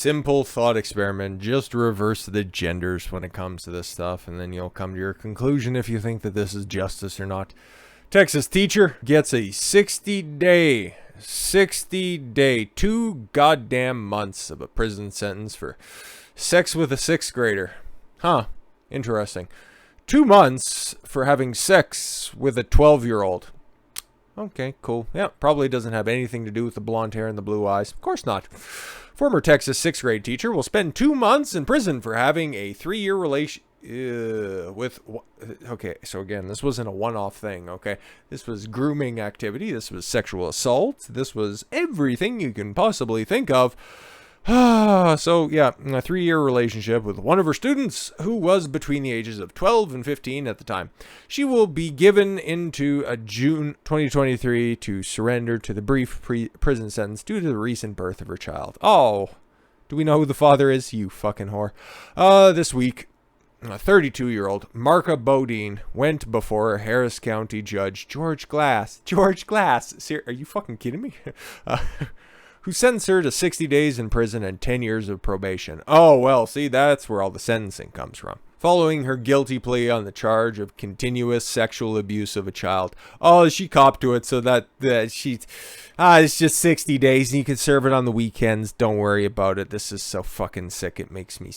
simple thought experiment. Just reverse the genders when it comes to this stuff, and then you'll come to your conclusion if you think that this is justice or not. Texas teacher gets a 60-day, 2 goddamn months of a prison sentence for sex with a 6th grader. Huh, interesting. 2 months for having sex with a 12-year-old. Okay, cool. Yeah, probably doesn't have anything to do with the blonde hair and the blue eyes. Of course not. Former Texas 6th grade teacher will spend 2 months in prison for having a 3-year relation with... Okay, so again, this wasn't a one-off thing, okay? This was grooming activity. This was sexual assault. This was everything you can possibly think of. So, yeah, a 3-year relationship with one of her students who was between the ages of 12 and 15 at the time. She will be given into a June 2023 to surrender to the brief prison sentence due to the recent birth of her child. Oh, do we know who the father is? You fucking whore. This week, a 32-year-old Marka Bodine went before Harris County Judge George Glass. Are you fucking kidding me? Who sentenced her to 60 days in prison and 10 years of probation. Oh, well, see, that's where all the sentencing comes from. Following her guilty plea on the charge of continuous sexual abuse of a child. Oh, she copped to it so that it's just 60 days and you can serve it on the weekends. Don't worry about it. This is so fucking sick. It makes me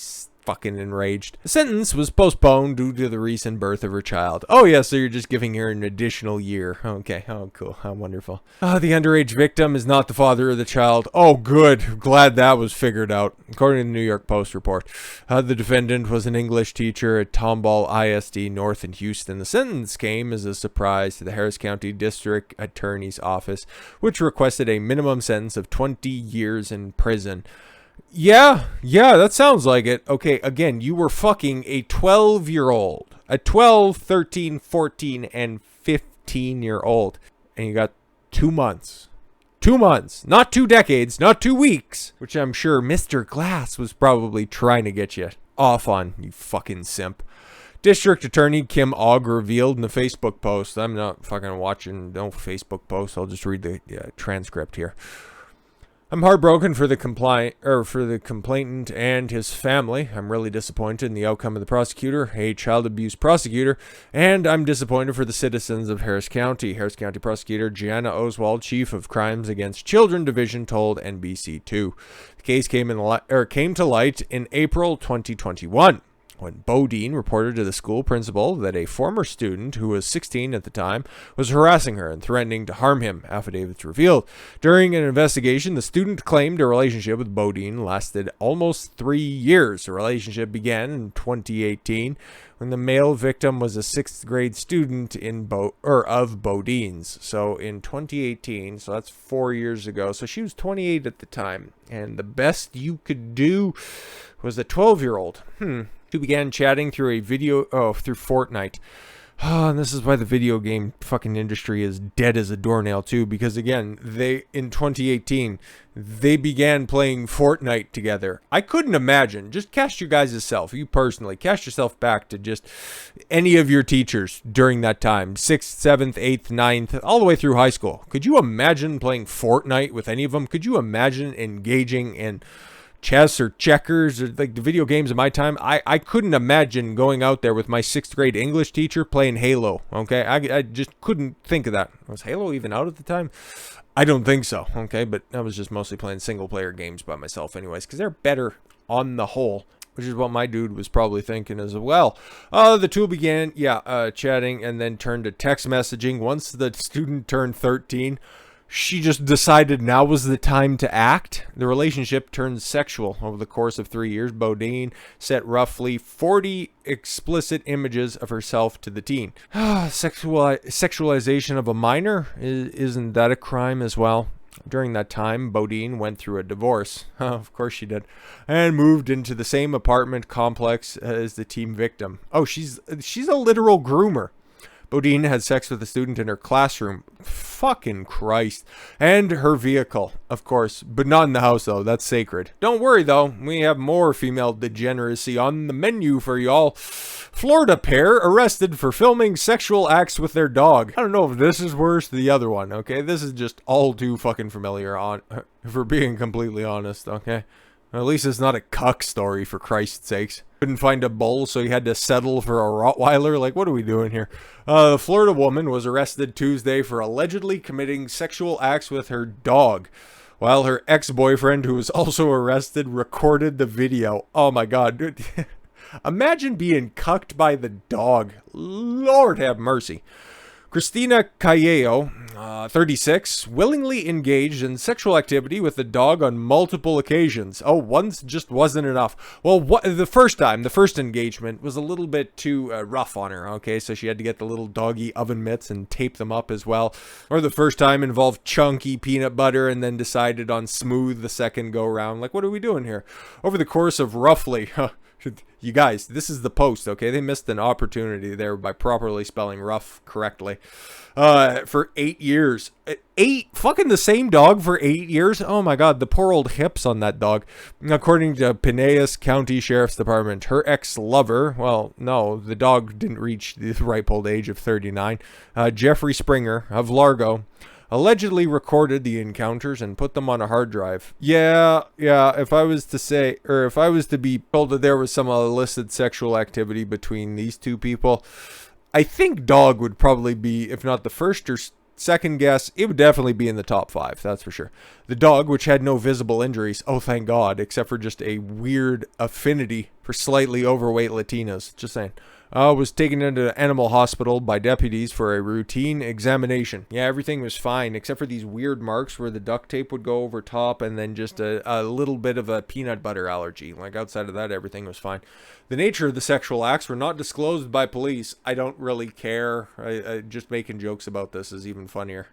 fucking enraged. The sentence was postponed due to the recent birth of her child. Oh yeah, so you're just giving her an additional year. Okay, oh cool, how wonderful. The underage victim is not the father of the child. Oh good, glad that was figured out. According to the New York Post report, the defendant was an English teacher at Tomball ISD North in Houston. The sentence came as a surprise to the Harris County District Attorney's Office, which requested a minimum sentence of 20 years in prison. Yeah, that sounds like it. Okay, again, you were fucking a 12-year-old. A 12, 13, 14, and 15-year-old. And you got 2 months. 2 months. Not 2 decades, not 2 weeks. Which I'm sure Mr. Glass was probably trying to get you off on, you fucking simp. District Attorney Kim Ogg revealed in the Facebook post. I'm not fucking watching no Facebook posts. I'll just read the transcript here. I'm heartbroken for the complainant and his family. I'm really disappointed in the outcome of the prosecutor, a child abuse prosecutor, and I'm disappointed for the citizens of Harris County. Harris County Prosecutor Gianna Oswald, Chief of Crimes Against Children Division, told NBC2. The case came to light in April 2021. When Bodine reported to the school principal that a former student, who was 16 at the time, was harassing her and threatening to harm him, affidavits revealed. During an investigation, the student claimed a relationship with Bodine lasted almost 3 years. The relationship began in 2018 when the male victim was a 6th grade student of Bodine's. So in 2018, so that's 4 years ago. So she was 28 at the time, and the best you could do was a 12-year-old. Who began chatting through through Fortnite. And this is why the video game fucking industry is dead as a doornail too, because again, in 2018, they began playing Fortnite together. I couldn't imagine, just cast your guys' self, you personally, cast yourself back to just any of your teachers during that time, 6th, 7th, 8th, 9th, all the way through high school. Could you imagine playing Fortnite with any of them? Could you imagine engaging in chess or checkers or like the video games of my time? I couldn't imagine going out there with my 6th grade English teacher playing Halo. Okay, I just couldn't think of that. Was Halo even out at the time? I don't think so. Okay, but I was just mostly playing single player games by myself anyways, because they're better on the whole, which is what my dude was probably thinking as well. The two began chatting and then turned to text messaging. Once the student turned 13, she just decided now was the time to act. The relationship turned sexual. Over the course of 3 years, Bodine sent roughly 40 explicit images of herself to the teen. Sexualization of a minor? Isn't that a crime as well? During that time, Bodine went through a divorce. Of course she did. And moved into the same apartment complex as the teen victim. Oh, she's a literal groomer. Bodine had sex with a student in her classroom. Fucking Christ. And her vehicle, of course. But not in the house, though. That's sacred. Don't worry, though. We have more female degeneracy on the menu for y'all. Florida pair arrested for filming sexual acts with their dog. I don't know if this is worse than the other one, okay? This is just all too fucking familiar, for being completely honest, okay? At least it's not a cuck story, for Christ's sakes. Couldn't find a bull, so he had to settle for a Rottweiler. Like, what are we doing here? A Florida woman was arrested Tuesday for allegedly committing sexual acts with her dog, while her ex-boyfriend, who was also arrested, recorded the video. Oh my god, dude. Imagine being cucked by the dog. Lord have mercy. Christina Calello, 36, willingly engaged in sexual activity with the dog on multiple occasions. Oh, once just wasn't enough. Well, the first engagement was a little bit too rough on her, okay? So she had to get the little doggy oven mitts and tape them up as well. Or the first time involved chunky peanut butter and then decided on smooth the second go-round. Like, what are we doing here? Over the course of roughly... You guys, this is the post, okay? They missed an opportunity there by properly spelling rough correctly. For 8 years. Fucking the same dog for 8 years? Oh my god, the poor old hips on that dog. According to Pinellas County Sheriff's Department, her ex-lover, well, no, the dog didn't reach the ripe old age of 39, Geoffrey Springer of Largo, allegedly recorded the encounters and put them on a hard drive. Yeah, if I was to be told that there was some illicit sexual activity between these two people, I think dog would probably be, if not the first or second guess, it would definitely be in the top 5, that's for sure. The dog, which had no visible injuries, oh thank god, except for just a weird affinity for slightly overweight Latinas, just saying, was taken into animal hospital by deputies for a routine examination. Yeah, everything was fine, except for these weird marks where the duct tape would go over top and then just a little bit of a peanut butter allergy. Like, outside of that, everything was fine. The nature of the sexual acts were not disclosed by police. I don't really care. Just making jokes about this is even funnier.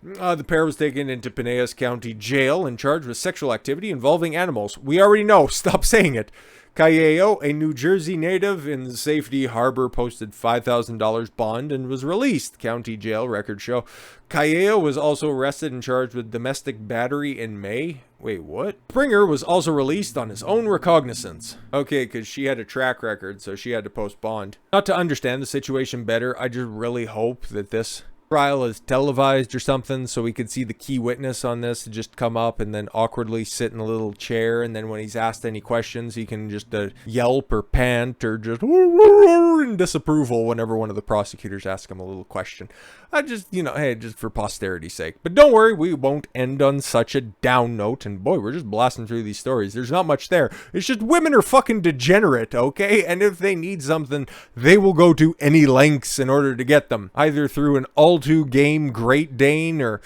The pair was taken into Pinellas County Jail and charged with sexual activity involving animals. We already know. Stop saying it. Calello, a New Jersey native in Safety Harbor, posted $5,000 bond and was released, county jail records show. Calello was also arrested and charged with domestic battery in May. Wait, what? Springer was also released on his own recognizance. Okay, because she had a track record, so she had to post bond. Not to understand the situation better, I just really hope that this trial is televised or something, so we could see the key witness on this just come up and then awkwardly sit in a little chair, and then when he's asked any questions, he can just yelp or pant or just in disapproval whenever one of the prosecutors asks him a little question. I just, hey, just for posterity's sake. But don't worry, we won't end on such a down note, and boy, we're just blasting through these stories. There's not much there. It's just women are fucking degenerate, okay? And if they need something, they will go to any lengths in order to get them, either through an all-too-game Great Dane or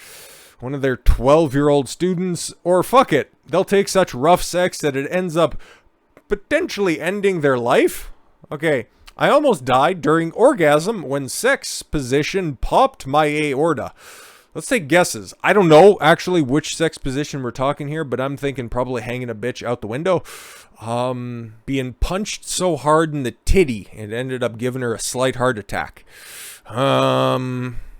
one of their 12-year-old students, or fuck it, they'll take such rough sex that it ends up potentially ending their life? Okay, I almost died during orgasm when sex position popped my aorta. Let's take guesses. I don't know actually which sex position we're talking here, but I'm thinking probably hanging a bitch out the window. Being punched so hard in the titty, it ended up giving her a slight heart attack.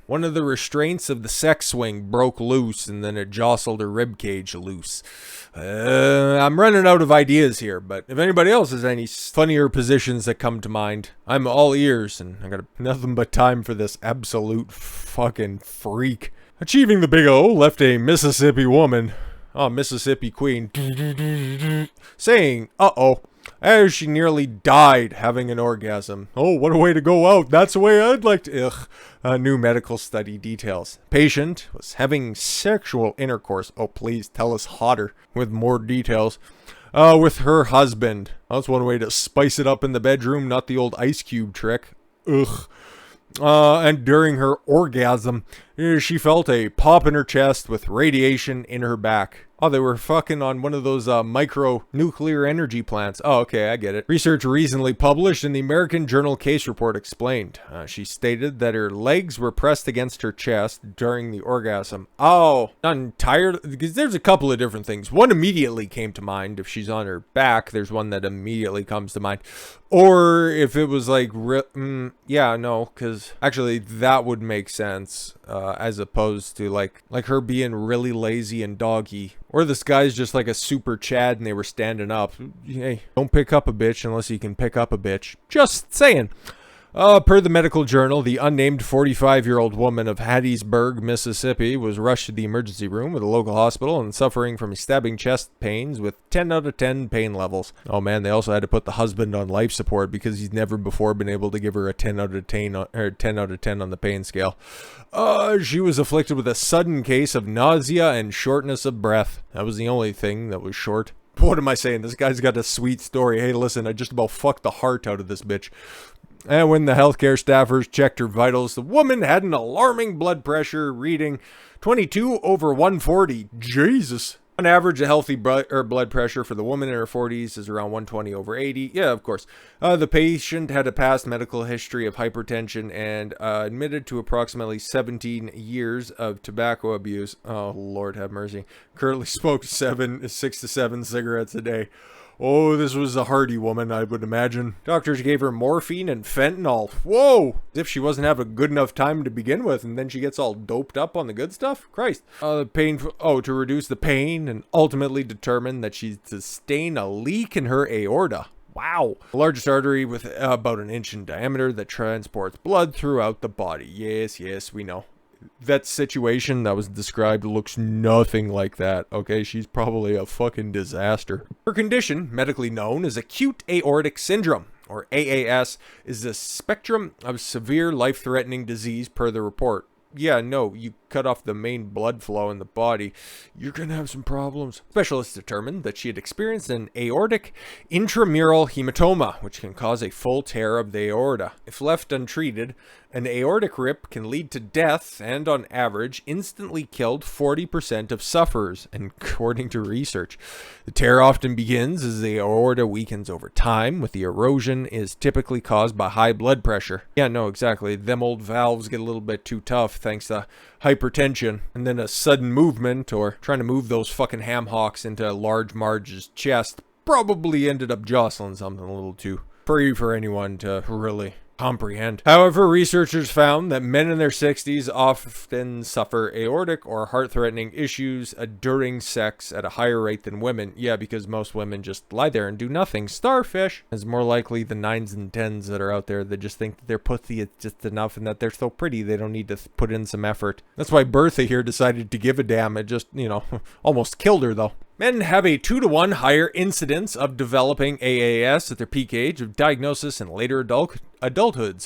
One of the restraints of the sex swing broke loose, and then it jostled her ribcage loose. I'm running out of ideas here, but if anybody else has any funnier positions that come to mind, I'm all ears, and I got nothing but time for this absolute fucking freak. Achieving the big O left a Mississippi woman, Mississippi queen, saying, uh-oh, as she nearly died having an orgasm. Oh, what a way to go out. That's the way I'd like to... new medical study details. Patient was having sexual intercourse. Oh, please tell us hotter with more details. With her husband. That's one way to spice it up in the bedroom, not the old ice cube trick. Ugh. And during her orgasm, she felt a pop in her chest with radiation in her back. Oh, they were fucking on one of those micro-nuclear energy plants. Oh, okay, I get it. Research recently published in the American Journal Case Report explained. She stated that her legs were pressed against her chest during the orgasm. Oh, not entirely, because there's a couple of different things. One immediately came to mind. If she's on her back, there's one that immediately comes to mind. Or if it was like, yeah, no, because actually that would make sense. As opposed to like her being really lazy and doggy, or this guy's just like a super Chad and they were standing up. Hey, don't pick up a bitch unless you can pick up a bitch. Just saying. Per the medical journal, the unnamed 45-year-old woman of Hattiesburg, Mississippi, was rushed to the emergency room at a local hospital and suffering from stabbing chest pains with 10 out of 10 pain levels. Oh man, they also had to put the husband on life support because he's never before been able to give her a 10 out of 10 on the pain scale. She was afflicted with a sudden case of nausea and shortness of breath. That was the only thing that was short. What am I saying? This guy's got a sweet story. Hey, listen, I just about fucked the heart out of this bitch. And when the healthcare staffers checked her vitals, the woman had an alarming blood pressure reading 22 over 140. Jesus. On average, a healthy blood pressure for the woman in her 40s is around 120 over 80. Yeah, of course. The patient had a past medical history of hypertension and admitted to approximately 17 years of tobacco abuse. Oh, Lord have mercy. Currently smoked 6 to 7 cigarettes a day. Oh, this was a hardy woman, I would imagine. Doctors gave her morphine and fentanyl. Whoa! As if she wasn't having a good enough time to begin with, and then she gets all doped up on the good stuff? Christ. To reduce the pain and ultimately determine that she sustained a leak in her aorta. Wow. The largest artery with about an inch in diameter that transports blood throughout the body. Yes, we know. That situation that was described looks nothing like that, okay? She's probably a fucking disaster. Her condition, medically known as acute aortic syndrome, or AAS, is a spectrum of severe life-threatening disease per the report. Yeah, no, you cut off the main blood flow in the body, you're gonna have some problems. Specialists determined that she had experienced an aortic intramural hematoma, which can cause a full tear of the aorta. If left untreated, an aortic rip can lead to death and, on average, instantly killed 40% of sufferers, according to research. The tear often begins as the aorta weakens over time, with the erosion is typically caused by high blood pressure. Yeah, no, exactly. Them old valves get a little bit too tough thanks to hypertension, and then a sudden movement, or trying to move those fucking ham hocks into large Marge's chest, probably ended up jostling something a little too free for anyone to really comprehend. However, researchers found that men in their 60s often suffer aortic or heart-threatening issues during sex at a higher rate than women. Yeah, because most women just lie there and do nothing. Starfish is more likely the 9s and 10s that are out there that just think that their pussy is just enough and that they're so pretty they don't need to put in some effort. That's why Bertha here decided to give a damn. It just, almost killed her though. Men have a 2-to-1 higher incidence of developing AAS at their peak age of diagnosis in later adulthood,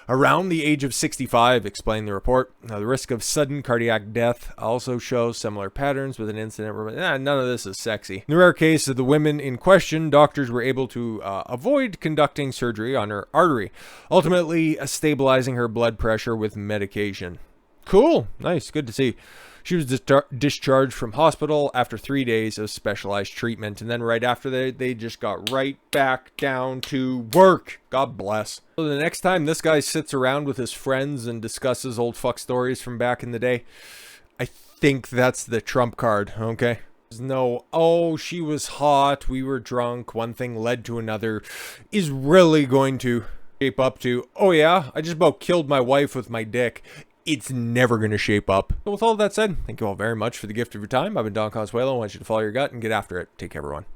around the age of 65, explained the report. Now, the risk of sudden cardiac death also shows similar patterns with an incident where none of this is sexy. In the rare case of the women in question, doctors were able to avoid conducting surgery on her artery, ultimately stabilizing her blood pressure with medication. Cool. Nice. Good to see. She was discharged from hospital after 3 days of specialized treatment. And then right after that, they just got right back down to work. God bless. So the next time this guy sits around with his friends and discusses old fuck stories from back in the day, I think that's the trump card, okay? There's no, oh, she was hot, we were drunk, one thing led to another, is really going to shape up to, oh yeah, I just about killed my wife with my dick. It's never going to shape up. So with all that said, thank you all very much for the gift of your time. I've been Don Consuelo. I want you to follow your gut and get after it. Take care, everyone.